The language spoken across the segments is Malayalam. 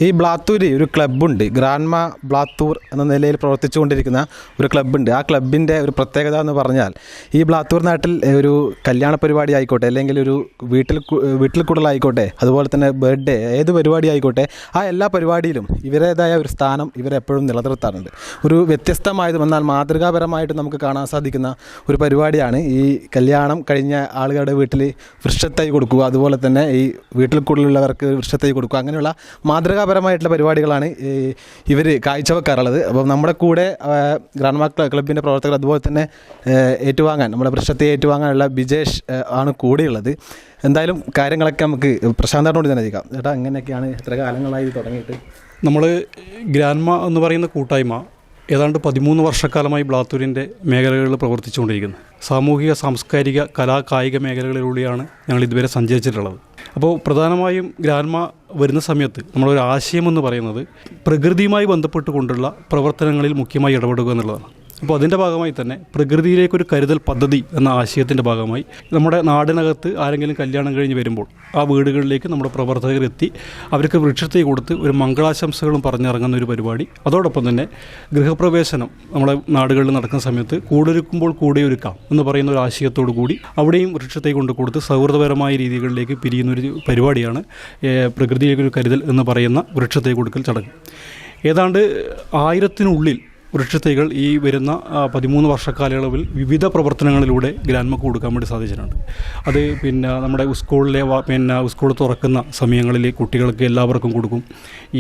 ഈ ബ്ലാത്തൂര് ഒരു ക്ലബ്ബുണ്ട്, ഗ്രാൻമ ബ്ലാത്തൂർ എന്ന നിലയിൽ പ്രവർത്തിച്ചുകൊണ്ടിരിക്കുന്ന ഒരു ക്ലബ്ബുണ്ട്. ആ ക്ലബിൻ്റെ ഒരു പ്രത്യേകത എന്ന് പറഞ്ഞാൽ ഈ ബ്ലാത്തൂർ നാട്ടിൽ ഒരു കല്യാണ പരിപാടി ആയിക്കോട്ടെ, അല്ലെങ്കിൽ ഒരു വീട്ടിൽ കൂടുതലായിക്കോട്ടെ, അതുപോലെ തന്നെ ബർത്ത്ഡേ, ഏത് പരിപാടി ആയിക്കോട്ടെ, ആ എല്ലാ പരിപാടിയിലും ഇവരുടേതായ ഒരു സ്ഥാനം ഇവരെപ്പോഴും നിലനിർത്താറുണ്ട്. ഒരു വ്യത്യസ്തമായതും എന്നാൽ മാതൃകാപരമായിട്ട് നമുക്ക് കാണാൻ സാധിക്കുന്ന ഒരു പരിപാടിയാണ് ഈ കല്യാണം കഴിഞ്ഞ ആളുകളുടെ വീട്ടിൽ വൃക്ഷത്തൈ കൊടുക്കുക, അതുപോലെ തന്നെ ഈ വീട്ടിൽ കൂടുതലുള്ളവർക്ക് വൃക്ഷത്തൈ കൊടുക്കുക. അങ്ങനെയുള്ള മാതൃകാപരമായിട്ടുള്ള പരിപാടികളാണ് ഇവർ കാഴ്ചവെക്കാറുള്ളത്. അപ്പോൾ നമ്മുടെ കൂടെ ഗ്രാൻമ ക്ലബിൻ്റെ പ്രവർത്തകർ, അതുപോലെ തന്നെ ഏറ്റുവാങ്ങാൻ, നമ്മുടെ വൃക്ഷത്തെ ഏറ്റുവാങ്ങാനുള്ള ബിജേഷ് ആണ് കൂടെയുള്ളത്. എന്തായാലും കാര്യങ്ങളൊക്കെ നമുക്ക് പ്രശാന്തനോട് തന്നെ ചോദിക്കാം. ചേട്ടാ, എങ്ങനെയൊക്കെയാണ് എത്ര കാലങ്ങളായി തുടങ്ങിയിട്ട്? നമ്മൾ ഗ്രാൻമ എന്ന് പറയുന്ന കൂട്ടായ്മ ഏതാണ്ട് 13 വർഷക്കാലമായി ബ്ലാത്തൂരിൻ്റെ മേഖലകളിൽ പ്രവർത്തിച്ചുകൊണ്ടിരിക്കുന്നത്. സാമൂഹിക, സാംസ്കാരിക, കായിക മേഖലകളിലൂടെയാണ് ഞങ്ങൾ ഇതുവരെ സഞ്ചരിച്ചിട്ടുള്ളത്. അപ്പോൾ പ്രധാനമായും ഗ്രാൻമ വരുന്ന സമയത്ത് നമ്മളൊരു ആശയമെന്ന് പറയുന്നത് പ്രകൃതിയുമായി ബന്ധപ്പെട്ടുകൊണ്ടുള്ള പ്രവർത്തനങ്ങളിൽ മുഖ്യമായി ഇടപെടുക എന്നുള്ളതാണ്. അപ്പോൾ അതിൻ്റെ ഭാഗമായി തന്നെ പ്രകൃതിയിലേക്കൊരു കരുതൽ പദ്ധതി എന്ന ആശയത്തിൻ്റെ ഭാഗമായി നമ്മുടെ നാടിനകത്ത് ആരെങ്കിലും കല്യാണം കഴിഞ്ഞ് വരുമ്പോൾ ആ വീടുകളിലേക്ക് നമ്മുടെ പ്രവർത്തകർ എത്തി അവർക്ക് വൃക്ഷത്തൈ കൊടുത്ത് ഒരു മംഗളാശംസകളും പറഞ്ഞിറങ്ങുന്ന ഒരു പരിപാടി. അതോടൊപ്പം തന്നെ ഗൃഹപ്രവേശനം നമ്മുടെ നാടുകളിൽ നടക്കുന്ന സമയത്ത് കൂടൊരുക്കുമ്പോൾ കൂടെയൊരുക്കാം എന്ന് പറയുന്ന ഒരു ആശയത്തോടു കൂടി അവിടെയും വൃക്ഷത്തൈ കൊടുത്ത് സൗഹൃദപരമായ രീതികളിലേക്ക് പിരിയുന്നൊരു പരിപാടിയാണ് പ്രകൃതിയിലേക്കൊരു കരുതൽ എന്ന് പറയുന്ന വൃക്ഷത്തൈ കൊടുക്കൽ ചടങ്ങ്. ഏതാണ്ട് 1000-നുള്ളിൽ വൃക്ഷത്തൈകൾ ഈ വരുന്ന 13 വർഷക്കാലയളവിൽ വിവിധ പ്രവർത്തനങ്ങളിലൂടെ ഗ്രാൻമക്ക് കൊടുക്കാൻ വേണ്ടി സാധിച്ചിട്ടുണ്ട്. അത് നമ്മുടെ സ്കൂൾ തുറക്കുന്ന സമയങ്ങളിൽ കുട്ടികൾക്ക് എല്ലാവർക്കും കൊടുക്കും.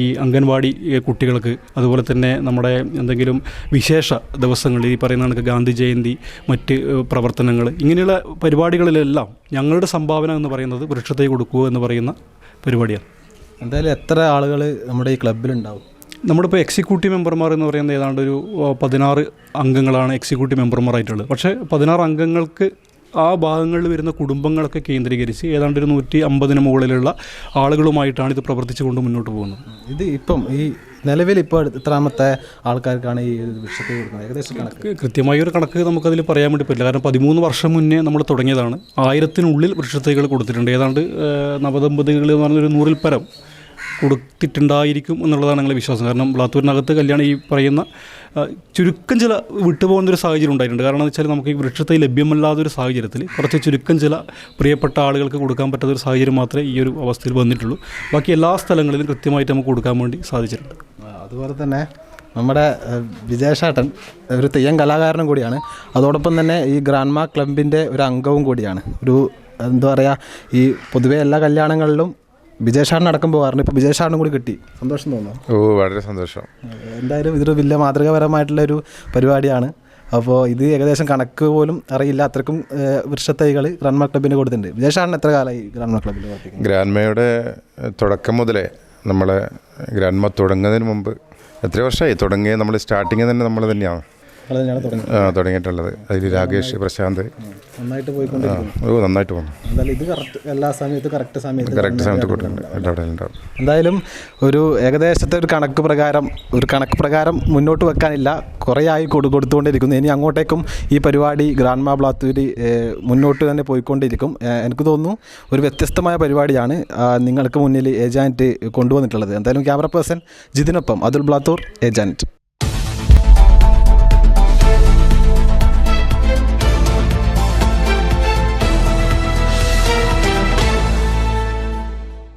ഈ അംഗൻവാടി കുട്ടികൾക്ക്, അതുപോലെ തന്നെ നമ്മുടെ എന്തെങ്കിലും വിശേഷ ദിവസങ്ങളിൽ ഈ പറയുന്ന കണക്ക് ഗാന്ധി ജയന്തി, മറ്റ് പ്രവർത്തനങ്ങൾ, ഇങ്ങനെയുള്ള പരിപാടികളിലെല്ലാം ഞങ്ങളുടെ സംഭാവന എന്ന് പറയുന്നത് വൃക്ഷത്തൈ കൊടുക്കുക എന്ന് പറയുന്ന പരിപാടിയാണ്. എന്തായാലും എത്ര ആളുകൾ നമ്മുടെ ഈ ക്ലബ്ബിലുണ്ടാവും? നമ്മളിപ്പോൾ എക്സിക്യൂട്ടീവ് മെമ്പർമാർ എന്ന് പറയുന്നത് ഏതാണ്ട് ഒരു 16 അംഗങ്ങളാണ് എക്സിക്യൂട്ടീവ് മെമ്പർമാരായിട്ടുള്ളത്. പക്ഷേ 16 അംഗങ്ങൾക്ക് ആ ഭാഗങ്ങളിൽ വരുന്ന കുടുംബങ്ങളൊക്കെ കേന്ദ്രീകരിച്ച് ഏതാണ്ട് ഒരു 150-ന് മുകളിലുള്ള ആളുകളുമായിട്ടാണ് ഇത് പ്രവർത്തിച്ചുകൊണ്ട് മുന്നോട്ട് പോകുന്നത്. ഇത് ഇപ്പം ഈ നിലവിൽ ഇപ്പോൾ എത്രാമത്തെ ആൾക്കാർക്കാണ് ഈ വൃക്ഷത്തൈ കൊടുക്കുന്നത്? ഏകദേശം കണക്ക് കൃത്യമായൊരു കണക്ക് നമുക്കതിൽ പറയാൻ വേണ്ടി പറ്റില്ല. കാരണം 13 വർഷം മുന്നേ നമ്മൾ തുടങ്ങിയതാണ്. 1000-നുള്ളിൽ വൃക്ഷത്തൈകൾ കൊടുത്തിട്ടുണ്ട്. ഏതാണ്ട് നവദമ്പതികൾ എന്ന് പറഞ്ഞൊരു 100-ൽ പരം കൊടുത്തിട്ടുണ്ടായിരിക്കും എന്നുള്ളതാണ് ഞങ്ങളുടെ വിശ്വാസം. കാരണം ബ്ലാത്തൂരിനകത്ത് കല്യാണം ഈ പറയുന്ന ചുരുക്കം ചില വിട്ടുപോകുന്നൊരു സാഹചര്യം ഉണ്ടായിട്ടുണ്ട്. കാരണം എന്ന് വെച്ചാൽ നമുക്ക് ഈ വൃക്ഷത്തൈ ലഭ്യമല്ലാത്തൊരു സാഹചര്യത്തിൽ കുറച്ച് ചുരുക്കം ചില പ്രിയപ്പെട്ട ആളുകൾക്ക് കൊടുക്കാൻ പറ്റാത്തൊരു സാഹചര്യം മാത്രമേ ഈ ഒരു അവസ്ഥയിൽ വന്നിട്ടുള്ളൂ. ബാക്കി എല്ലാ സ്ഥലങ്ങളിലും കൃത്യമായിട്ട് നമുക്ക് കൊടുക്കാൻ വേണ്ടി സാധിച്ചിട്ടുണ്ട്. അതുപോലെ തന്നെ നമ്മുടെ വിജേഷേട്ടൻ ഒരു തെയ്യം കലാകാരനും കൂടിയാണ്. അതോടൊപ്പം തന്നെ ഈ ഗ്രാൻമ ക്ലബിൻ്റെ ഒരു അംഗവും കൂടിയാണ്. ഒരു എന്താ പറയുക, ഈ പൊതുവെ എല്ലാ കല്യാണങ്ങളിലും വിജയശാറിന് അടക്കം പോകാറുണ്ട്. ഇപ്പോൾ വിജയശാറിനും കൂടി കിട്ടി. സന്തോഷം തോന്നുന്നു? വളരെ സന്തോഷം. എന്തായാലും ഇതൊരു വലിയ മാതൃകാപരമായിട്ടുള്ളൊരു പരിപാടിയാണ്. അപ്പോൾ ഇത് ഏകദേശം കണക്ക് പോലും അറിയില്ല, അത്രക്കും വൃക്ഷത്തൈകൾ ഗ്രാൻമ ക്ലബിന് കൊടുത്തിട്ടുണ്ട്. വിജയശാറിന് എത്ര കാലമായി ഗ്രാൻമ ക്ലബിൽ? ഗ്രാൻമയുടെ തുടക്കം മുതലേ നമ്മളെ ഗ്രാൻമ തുടങ്ങുന്നതിന് മുമ്പ് എത്ര വർഷമായി തുടങ്ങിയത്? നമ്മൾ സ്റ്റാർട്ടിങ് തന്നെ നമ്മൾ തന്നെയാണ് തുടങ്ങിയിട്ടുള്ളത്. അതിൽ രാകേഷ്, പ്രശാന്ത് നന്നായിട്ട് പോയിക്കൊണ്ടിരിക്കുന്നു. നന്നായിട്ട് പോകുന്നു. എന്തായാലും ഇത് എല്ലാ സമയത്തും കറക്റ്റ് സമയത്ത് കൊടുക്കുന്നുണ്ട്. എന്തായാലും ഒരു ഏകദേശത്തെ ഒരു കണക്ക് പ്രകാരം മുന്നോട്ട് വെക്കാനില്ല, കുറേ ആയി കൊടുത്തുകൊണ്ടിരിക്കുന്നു. ഇനി അങ്ങോട്ടേക്കും ഈ പരിപാടി ഗ്രാൻമ ബ്ലാത്തൂര് മുന്നോട്ട് തന്നെ പോയിക്കൊണ്ടിരിക്കും. എനിക്ക് തോന്നുന്നു ഒരു വ്യത്യസ്തമായ പരിപാടിയാണ് നിങ്ങൾക്ക് മുന്നിൽ ഏജാന്റ് കൊണ്ടുവന്നിട്ടുള്ളത്. എന്തായാലും ക്യാമറ പേഴ്സൺ ജിതിനൊപ്പം അതുൽ ബ്ലാത്തൂർ, ഏജാന്റ്.